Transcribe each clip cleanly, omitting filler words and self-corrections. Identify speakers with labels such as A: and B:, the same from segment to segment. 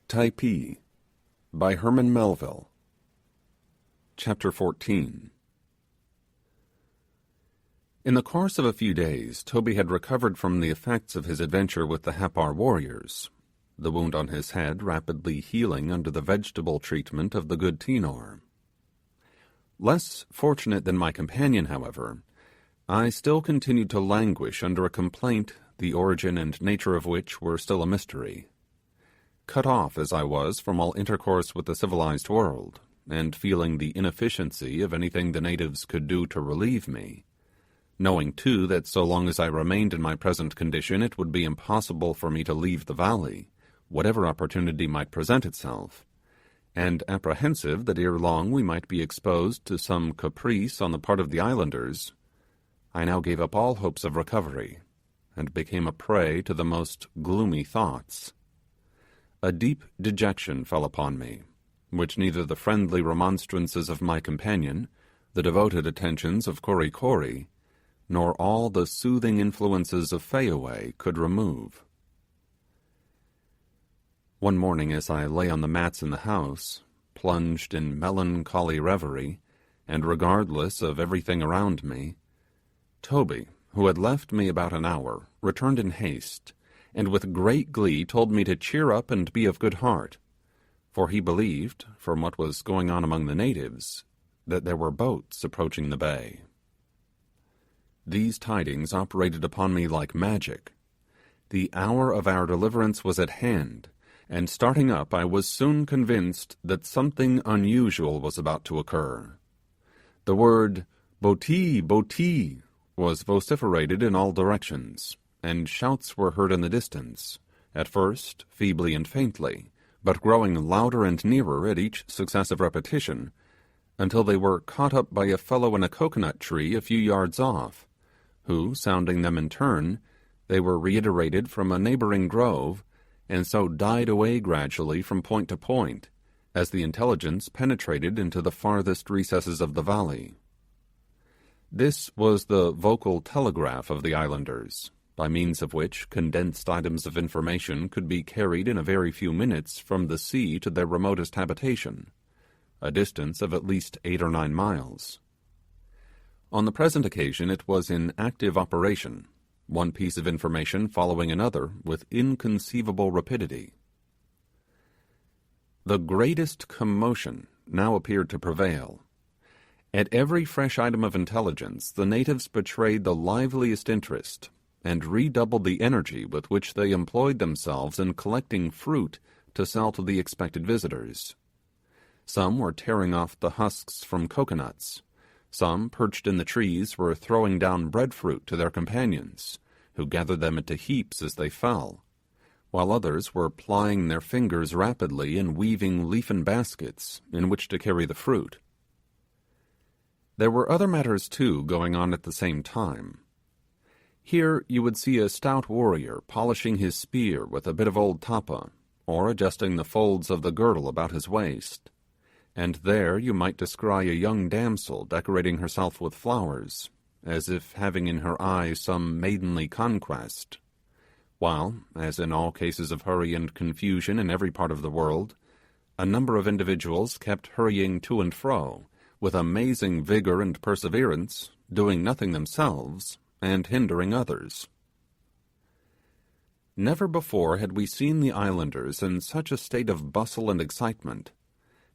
A: Typee by Herman Melville. Chapter 14. In the course of a few days, Toby had recovered from the effects of his adventure with the Happar warriors, the wound on his head rapidly healing under the vegetable treatment of the good Tinor. Less fortunate than my companion, however, I still continued to languish under a complaint the origin and nature of which were still a mystery. Cut off as I was from all intercourse with the civilized world, and feeling the inefficiency of anything the natives could do to relieve me, knowing too that so long as I remained in my present condition it would be impossible for me to leave the valley, whatever opportunity might present itself, and apprehensive that ere long we might be exposed to some caprice on the part of the islanders, I now gave up all hopes of recovery, and became a prey to the most gloomy thoughts. A deep dejection fell upon me, which neither the friendly remonstrances of my companion, the devoted attentions of Kory Kory, nor all the soothing influences of Fayaway could remove. One morning as I lay on the mats in the house, plunged in melancholy reverie, and regardless of everything around me, Toby, who had left me about an hour, returned in haste, and with great glee told me to cheer up and be of good heart, for he believed, from what was going on among the natives, that there were boats approaching the bay. These tidings operated upon me like magic. The hour of our deliverance was at hand, and starting up I was soon convinced that something unusual was about to occur. The word "Boti, Boti" was vociferated in all directions, and shouts were heard in the distance, at first feebly and faintly, but growing louder and nearer at each successive repetition, until they were caught up by a fellow in a coconut tree a few yards off, who, sounding them in turn, they were reiterated from a neighbouring grove, and so died away gradually from point to point, as the intelligence penetrated into the farthest recesses of the valley. This was the vocal telegraph of the islanders, by means of which condensed items of information could be carried in a very few minutes from the sea to their remotest habitation, a distance of at least 8 or 9 miles. On the present occasion it was in active operation, one piece of information following another with inconceivable rapidity. The greatest commotion now appeared to prevail. At every fresh item of intelligence the natives betrayed the liveliest interest, and redoubled the energy with which they employed themselves in collecting fruit to sell to the expected visitors. Some were tearing off the husks from coconuts, some perched in the trees were throwing down breadfruit to their companions, who gathered them into heaps as they fell, while others were plying their fingers rapidly in weaving leafen baskets in which to carry the fruit. There were other matters too going on at the same time. Here you would see a stout warrior polishing his spear with a bit of old tapa, or adjusting the folds of the girdle about his waist, and there you might descry a young damsel decorating herself with flowers, as if having in her eye some maidenly conquest, while, as in all cases of hurry and confusion in every part of the world, a number of individuals kept hurrying to and fro, with amazing vigour and perseverance, doing nothing themselves, and hindering others. Never before had we seen the islanders in such a state of bustle and excitement,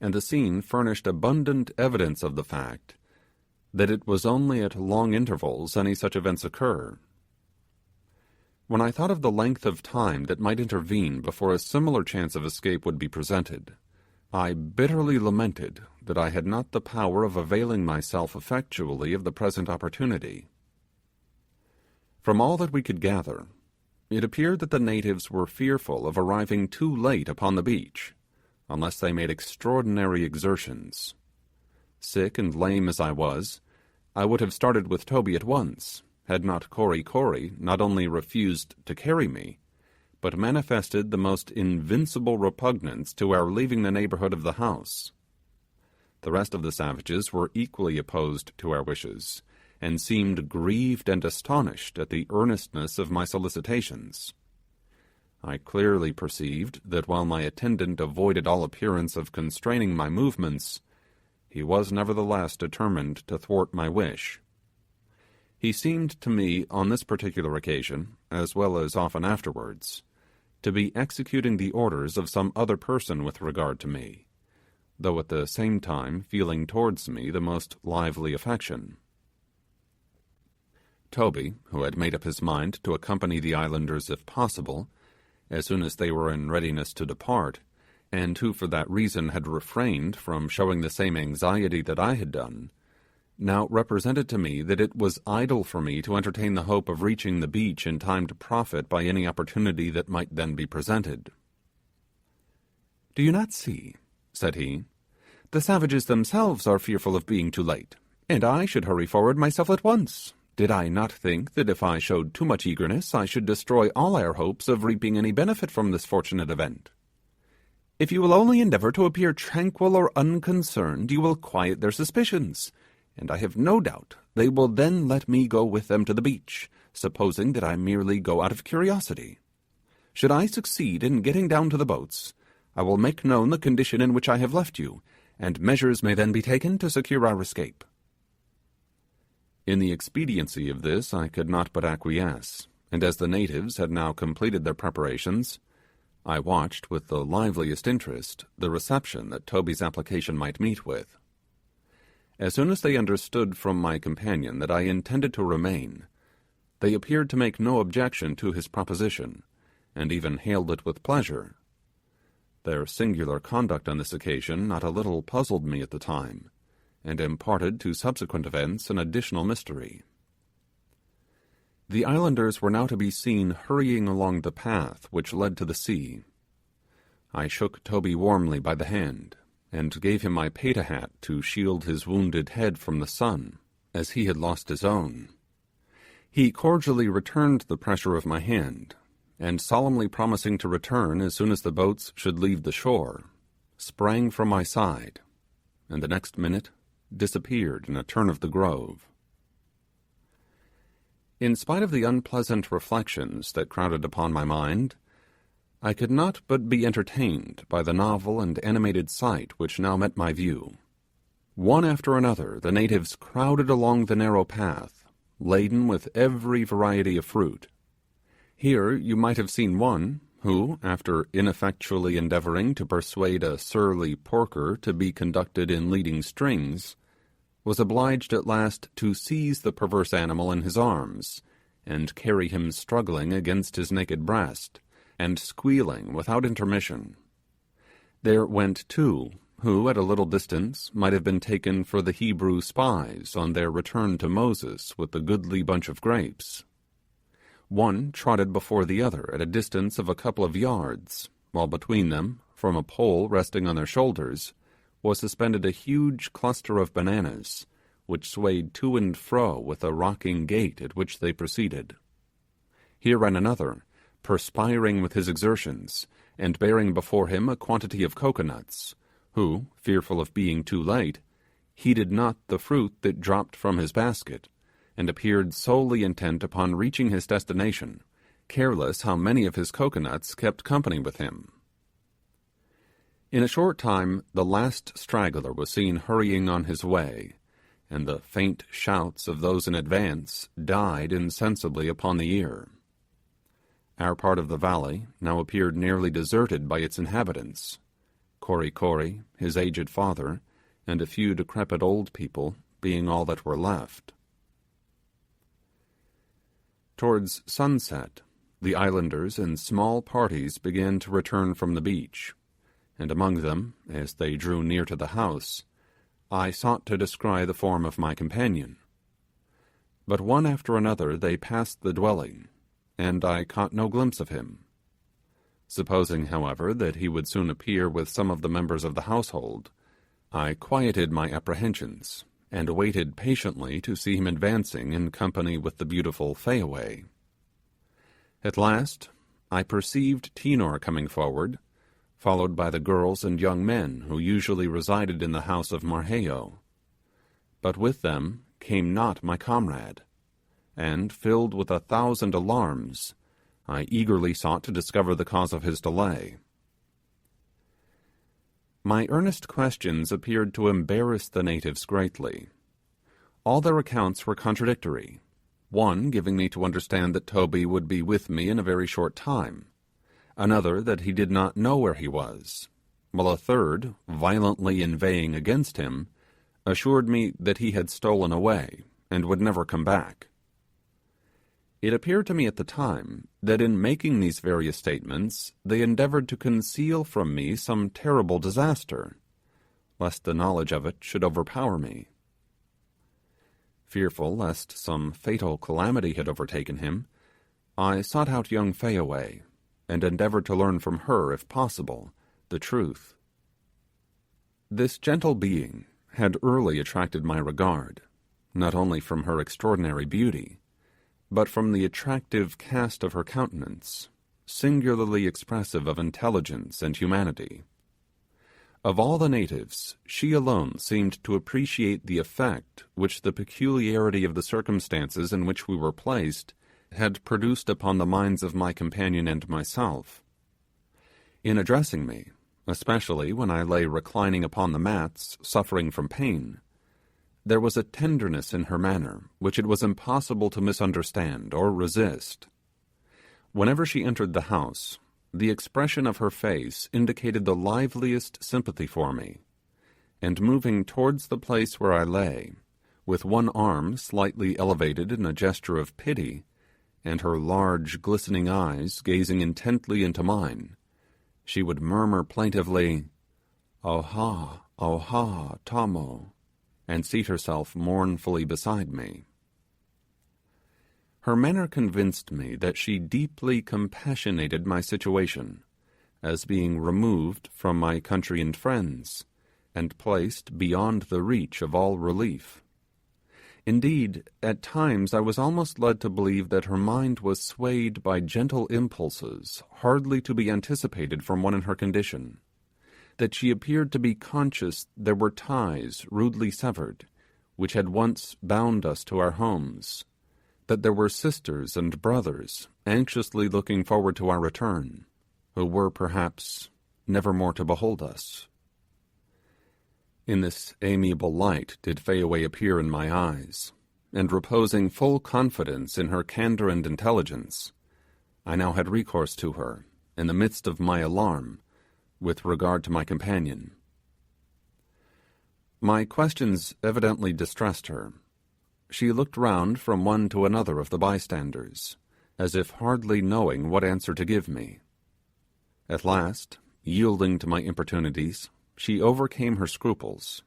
A: and the scene furnished abundant evidence of the fact that it was only at long intervals any such events occur. When I thought of the length of time that might intervene before a similar chance of escape would be presented, I bitterly lamented that I had not the power of availing myself effectually of the present opportunity. From all that we could gather, it appeared that the natives were fearful of arriving too late upon the beach, unless they made extraordinary exertions. Sick and lame as I was, I would have started with Toby at once, had not Kory Kory not only refused to carry me, but manifested the most invincible repugnance to our leaving the neighbourhood of the house. The rest of the savages were equally opposed to our wishes, and seemed grieved and astonished at the earnestness of my solicitations. I clearly perceived that while my attendant avoided all appearance of constraining my movements, he was nevertheless determined to thwart my wish. He seemed to me on this particular occasion, as well as often afterwards, to be executing the orders of some other person with regard to me, though at the same time feeling towards me the most lively affection. Toby, who had made up his mind to accompany the islanders if possible, as soon as they were in readiness to depart, and who for that reason had refrained from showing the same anxiety that I had done, now represented to me that it was idle for me to entertain the hope of reaching the beach in time to profit by any opportunity that might then be presented. "Do you not see," said he, "the savages themselves are fearful of being too late, and I should hurry forward myself at once, did I not think that if I showed too much eagerness I should destroy all our hopes of reaping any benefit from this fortunate event. If you will only endeavour to appear tranquil or unconcerned, you will quiet their suspicions, and I have no doubt they will then let me go with them to the beach, supposing that I merely go out of curiosity. Should I succeed in getting down to the boats, I will make known the condition in which I have left you, and measures may then be taken to secure our escape." In the expediency of this I could not but acquiesce, and as the natives had now completed their preparations, I watched with the liveliest interest the reception that Toby's application might meet with. As soon as they understood from my companion that I intended to remain, they appeared to make no objection to his proposition, and even hailed it with pleasure. Their singular conduct on this occasion not a little puzzled me at the time, and imparted to subsequent events an additional mystery. The islanders were now to be seen hurrying along the path which led to the sea. I shook Toby warmly by the hand, and gave him my peta hat to shield his wounded head from the sun, as he had lost his own. He cordially returned the pressure of my hand, and solemnly promising to return as soon as the boats should leave the shore, sprang from my side, and the next minute disappeared in a turn of the grove. In spite of the unpleasant reflections that crowded upon my mind, I could not but be entertained by the novel and animated sight which now met my view. One after another the natives crowded along the narrow path, laden with every variety of fruit. Here you might have seen one who, after ineffectually endeavouring to persuade a surly porker to be conducted in leading strings, was obliged at last to seize the perverse animal in his arms, and carry him struggling against his naked breast, and squealing without intermission. There went two, who at a little distance might have been taken for the Hebrew spies on their return to Moses with the goodly bunch of grapes. One trotted before the other at a distance of a couple of yards, while between them, from a pole resting on their shoulders, was suspended a huge cluster of bananas, which swayed to and fro with a rocking gait at which they proceeded. Here ran another, perspiring with his exertions, and bearing before him a quantity of coconuts, who, fearful of being too late, heeded not the fruit that dropped from his basket, and appeared solely intent upon reaching his destination, careless how many of his coconuts kept company with him. In a short time the last straggler was seen hurrying on his way, and the faint shouts of those in advance died insensibly upon the ear. Our part of the valley now appeared nearly deserted by its inhabitants, Kory Kory, his aged father, and a few decrepit old people being all that were left. Towards sunset, the islanders in small parties began to return from the beach, and among them, as they drew near to the house, I sought to descry the form of my companion. But one after another they passed the dwelling, and I caught no glimpse of him. Supposing, however, that he would soon appear with some of the members of the household, I quieted my apprehensions, and awaited patiently to see him advancing in company with the beautiful Fayaway. At last I perceived Tinor coming forward, followed by the girls and young men who usually resided in the house of Marheyo. But with them came not my comrade, and, filled with 1,000 alarms, I eagerly sought to discover the cause of his delay. My earnest questions appeared to embarrass the natives greatly. All their accounts were contradictory, one giving me to understand that Toby would be with me in a very short time, another that he did not know where he was, while a third, violently inveighing against him, assured me that he had stolen away and would never come back. It appeared to me at the time that in making these various statements they endeavoured to conceal from me some terrible disaster, lest the knowledge of it should overpower me. Fearful lest some fatal calamity had overtaken him, I sought out young Fayaway, and endeavoured to learn from her, if possible, the truth. This gentle being had early attracted my regard, not only from her extraordinary beauty, but from the attractive cast of her countenance, singularly expressive of intelligence and humanity. Of all the natives, she alone seemed to appreciate the effect which the peculiarity of the circumstances in which we were placed had produced upon the minds of my companion and myself. In addressing me, especially when I lay reclining upon the mats, suffering from pain, there was a tenderness in her manner which it was impossible to misunderstand or resist. Whenever she entered the house, the expression of her face indicated the liveliest sympathy for me, and moving towards the place where I lay, with one arm slightly elevated in a gesture of pity, and her large glistening eyes gazing intently into mine, she would murmur plaintively, "Oha, oha, Tomo," and seat herself mournfully beside me. Her manner convinced me that she deeply compassionated my situation, as being removed from my country and friends, and placed beyond the reach of all relief. Indeed, at times I was almost led to believe that her mind was swayed by gentle impulses hardly to be anticipated from one in her condition, that she appeared to be conscious there were ties rudely severed, which had once bound us to our homes, that there were sisters and brothers anxiously looking forward to our return, who were perhaps never more to behold us. In this amiable light did Fayaway appear in my eyes, and reposing full confidence in her candour and intelligence, I now had recourse to her, in the midst of my alarm, with regard to my companion. My questions evidently distressed her. She looked round from one to another of the bystanders, as if hardly knowing what answer to give me. At last, yielding to my importunities, she overcame her scruples,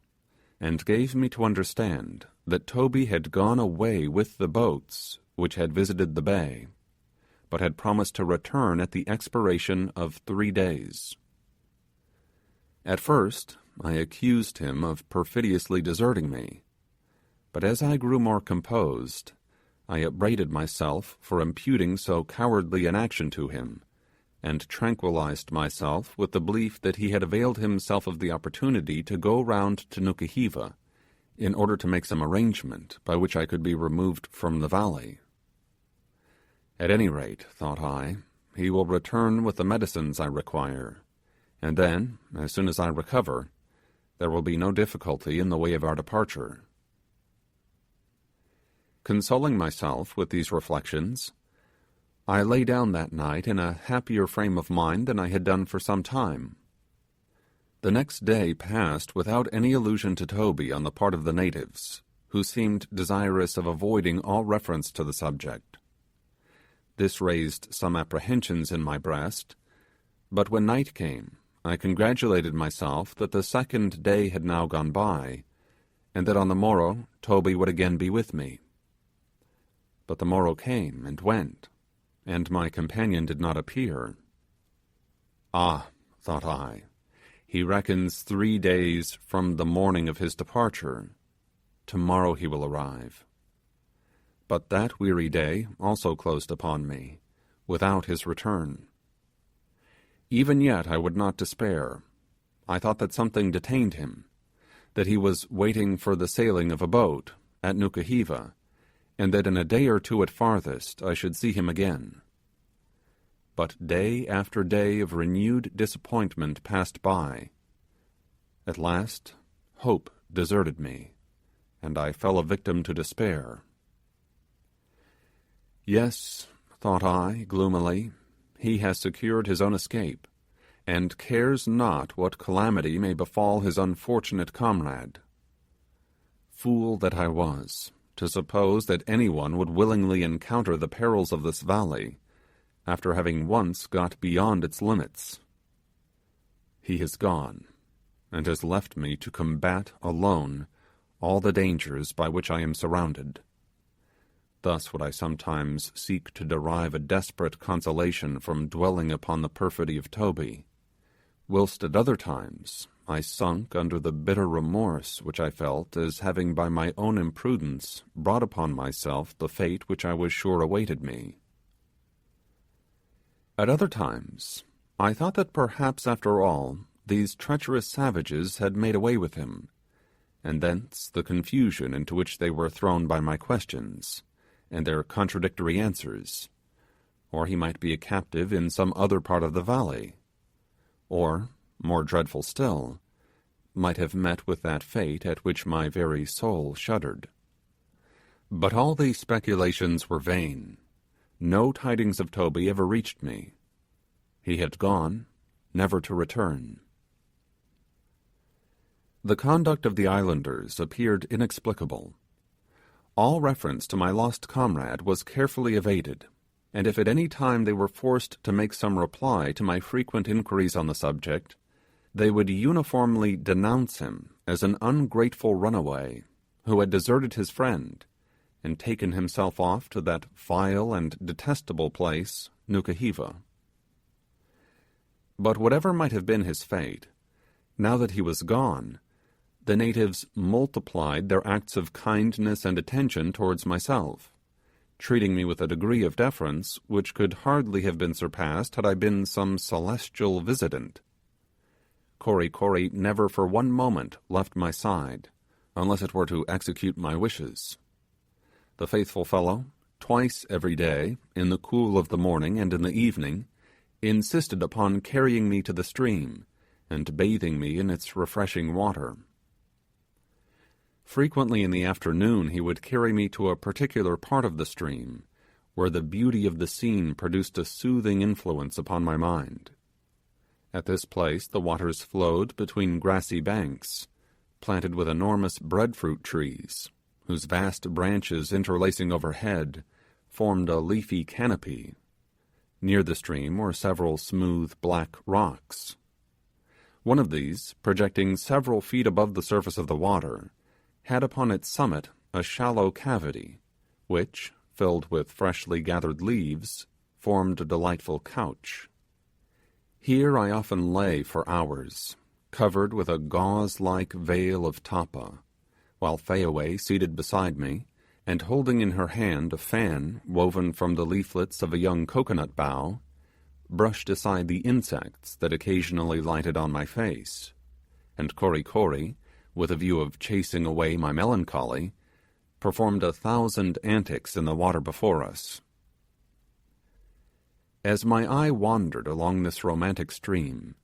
A: and gave me to understand that Toby had gone away with the boats which had visited the bay, but had promised to return at the expiration of 3 days. At first, I accused him of perfidiously deserting me, but as I grew more composed, I upbraided myself for imputing so cowardly an action to him, and tranquilized myself with the belief that he had availed himself of the opportunity to go round to Nukuhiva, in order to make some arrangement by which I could be removed from the valley. At any rate, thought I, he will return with the medicines I require, and then, as soon as I recover, there will be no difficulty in the way of our departure. Consoling myself with these reflections, I lay down that night in a happier frame of mind than I had done for some time. The next day passed without any allusion to Toby on the part of the natives, who seemed desirous of avoiding all reference to the subject. This raised some apprehensions in my breast, but when night came, I congratulated myself that the second day had now gone by, and that on the morrow Toby would again be with me. But the morrow came and went, and my companion did not appear. Ah, thought I, he reckons 3 days from the morning of his departure. Tomorrow he will arrive. But that weary day also closed upon me, without his return. Even yet I would not despair. I thought that something detained him, that he was waiting for the sailing of a boat at Nukuhiva, and that in a day or two at farthest I should see him again. but day after day of renewed disappointment passed by. At last, hope deserted me, and I fell a victim to despair. Yes, thought I, gloomily, he has secured his own escape, and cares not what calamity may befall his unfortunate comrade. Fool that I was, to suppose that anyone would willingly encounter the perils of this valley, after having once got beyond its limits. He has gone, and has left me to combat alone all the dangers by which I am surrounded. Thus would I sometimes seek to derive a desperate consolation from dwelling upon the perfidy of Toby, whilst at other times I sunk under the bitter remorse which I felt as having by my own imprudence brought upon myself the fate which I was sure awaited me. At other times I thought that perhaps after all these treacherous savages had made away with him, and thence the confusion into which they were thrown by my questions, and their contradictory answers, or he might be a captive in some other part of the valley, or, more dreadful still, might have met with that fate at which my very soul shuddered. But all these speculations were vain. No tidings of Toby ever reached me. He had gone, never to return. The conduct of the islanders appeared inexplicable. All reference to my lost comrade was carefully evaded, and if at any time they were forced to make some reply to my frequent inquiries on the subject, they would uniformly denounce him as an ungrateful runaway, who had deserted his friend, and taken himself off to that vile and detestable place, Nukuhiva. But whatever might have been his fate, now that he was gone, the natives multiplied their acts of kindness and attention towards myself, treating me with a degree of deference which could hardly have been surpassed had I been some celestial visitant. Kory Kory never for one moment left my side, unless it were to execute my wishes. The faithful fellow, twice every day, in the cool of the morning and in the evening, insisted upon carrying me to the stream, and bathing me in its refreshing water. Frequently in the afternoon he would carry me to a particular part of the stream, where the beauty of the scene produced a soothing influence upon my mind. At this place the waters flowed between grassy banks, planted with enormous breadfruit trees, whose vast branches interlacing overhead formed a leafy canopy. Near the stream were several smooth black rocks. One of these, projecting several feet above the surface of the water, had upon its summit a shallow cavity, which, filled with freshly gathered leaves, formed a delightful couch. Here I often lay for hours, covered with a gauze-like veil of tapa, while Fayaway, seated beside me, and holding in her hand a fan woven from the leaflets of a young coconut bough, brushed aside the insects that occasionally lighted on my face, and Kory Kory, with a view of chasing away my melancholy, performed 1,000 antics in the water before us. As my eye wandered along this romantic stream,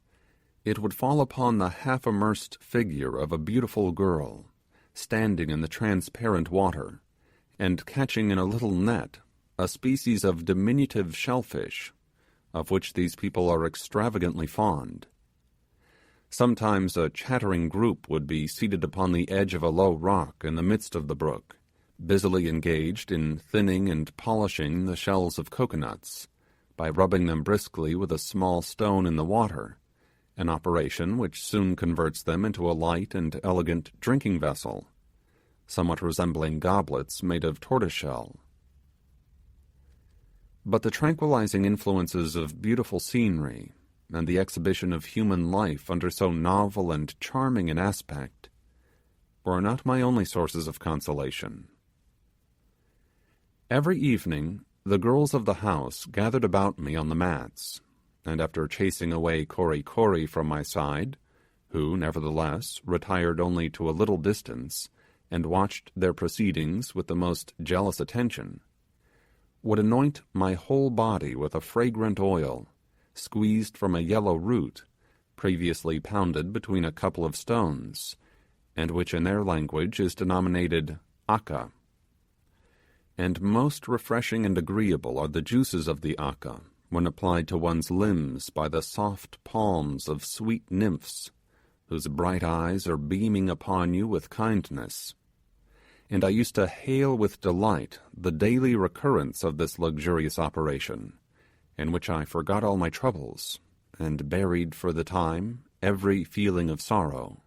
A: it would fall upon the half-immersed figure of a beautiful girl, standing in the transparent water, and catching in a little net a species of diminutive shellfish, of which these people are extravagantly fond. Sometimes a chattering group would be seated upon the edge of a low rock in the midst of the brook, busily engaged in thinning and polishing the shells of coconuts, by rubbing them briskly with a small stone in the water, an operation which soon converts them into a light and elegant drinking vessel, somewhat resembling goblets made of tortoiseshell. But the tranquilizing influences of beautiful scenery, and the exhibition of human life under so novel and charming an aspect, were not my only sources of consolation. Every evening the girls of the house gathered about me on the mats, and after chasing away Kory Kory from my side, who nevertheless retired only to a little distance and watched their proceedings with the most jealous attention, would anoint my whole body with a fragrant oil, squeezed from a yellow root, previously pounded between a couple of stones, and which in their language is denominated aka. And most refreshing and agreeable are the juices of the aka when applied to one's limbs by the soft palms of sweet nymphs, whose bright eyes are beaming upon you with kindness. And I used to hail with delight the daily recurrence of this luxurious operation, in which I forgot all my troubles, and buried for the time every feeling of sorrow.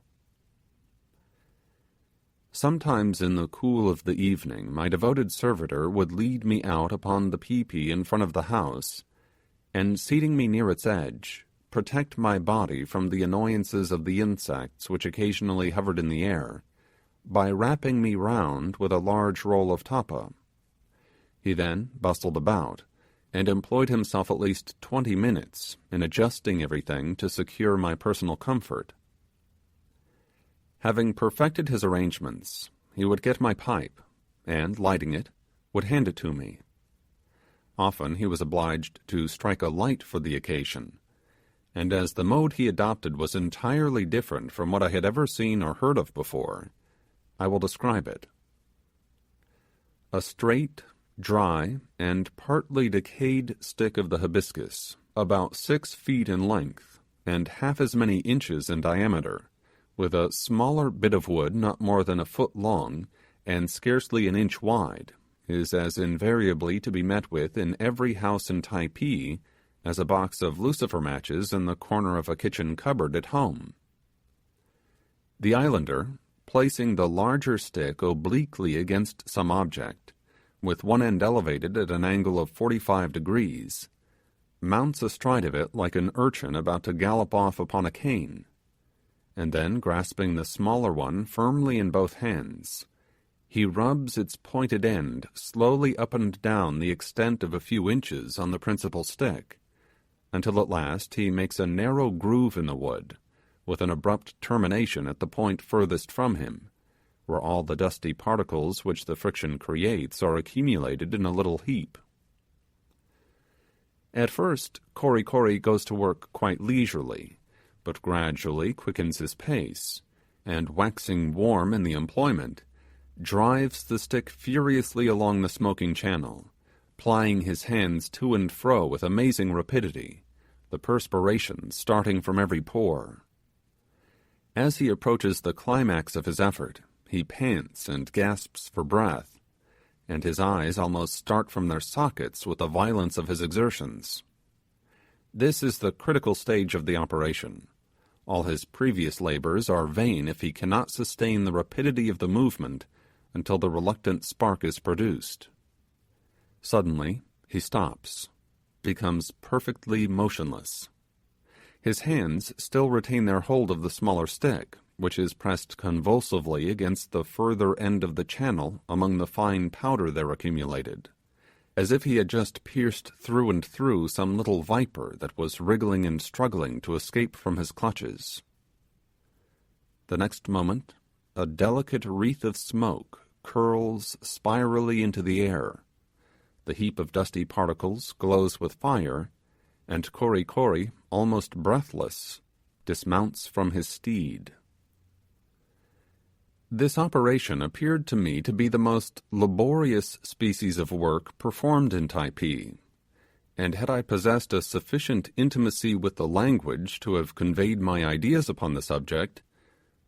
A: Sometimes in the cool of the evening my devoted servitor would lead me out upon the peepee in front of the house, and seating me near its edge, protect my body from the annoyances of the insects which occasionally hovered in the air, by wrapping me round with a large roll of tapa. He then bustled about, and employed himself at least 20 minutes in adjusting everything to secure my personal comfort. Having perfected his arrangements, he would get my pipe, and, lighting it, would hand it to me. Often he was obliged to strike a light for the occasion, and as the mode he adopted was entirely different from what I had ever seen or heard of before, I will describe it. A straight, dry, and partly decayed stick of the hibiscus, about 6 feet in length, and half as many inches in diameter, with a smaller bit of wood not more than a foot long, and scarcely an inch wide, is as invariably to be met with in every house in Typee as a box of lucifer matches in the corner of a kitchen cupboard at home. The islander, placing the larger stick obliquely against some object, with one end elevated at an angle of 45 degrees, mounts astride of it like an urchin about to gallop off upon a cane, and then grasping the smaller one firmly in both hands, he rubs its pointed end slowly up and down the extent of a few inches on the principal stick, until at last he makes a narrow groove in the wood, with an abrupt termination at the point furthest from him, where all the dusty particles which the friction creates are accumulated in a little heap. At first, Kori Kori goes to work quite leisurely, but gradually quickens his pace, and waxing warm in the employment, drives the stick furiously along the smoking channel, plying his hands to and fro with amazing rapidity, the perspiration starting from every pore. As he approaches the climax of his effort, he pants and gasps for breath, and his eyes almost start from their sockets with the violence of his exertions. This is the critical stage of the operation. All his previous labours are vain if he cannot sustain the rapidity of the movement until the reluctant spark is produced. Suddenly he stops, becomes perfectly motionless. His hands still retain their hold of the smaller stick, which is pressed convulsively against the further end of the channel among the fine powder there accumulated, as if he had just pierced through and through some little viper that was wriggling and struggling to escape from his clutches. The next moment, a delicate wreath of smoke curls spirally into the air, the heap of dusty particles glows with fire, and Kori Kori, almost breathless, dismounts from his steed. This operation appeared to me to be the most laborious species of work performed in Typee, and had I possessed a sufficient intimacy with the language to have conveyed my ideas upon the subject,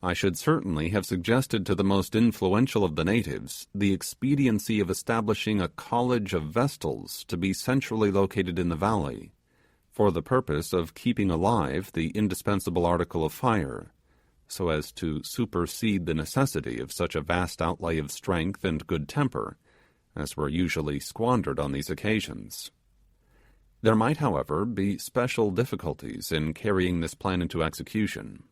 A: I should certainly have suggested to the most influential of the natives the expediency of establishing a college of Vestals to be centrally located in the valley, for the purpose of keeping alive the indispensable article of fire, so as to supersede the necessity of such a vast outlay of strength and good temper as were usually squandered on these occasions. There might, however, be special difficulties in carrying this plan into execution.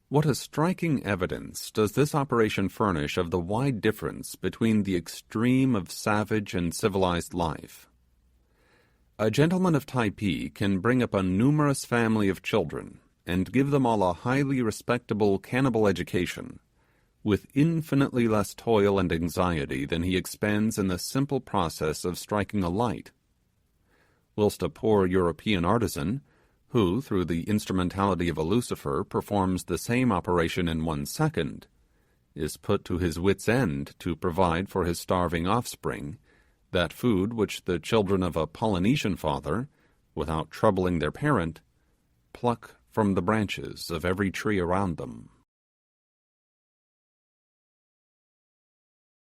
A: What a striking evidence does this operation furnish of the wide difference between the extreme of savage and civilized life. A gentleman of Typee can bring up a numerous family of children, and give them all a highly respectable cannibal education, with infinitely less toil and anxiety than he expends in the simple process of striking a light, whilst a poor European artisan, who, through the instrumentality of a Lucifer, performs the same operation in 1 second, is put to his wits' end to provide for his starving offspring that food which the children of a Polynesian father, without troubling their parent, pluck from the branches of every tree around them.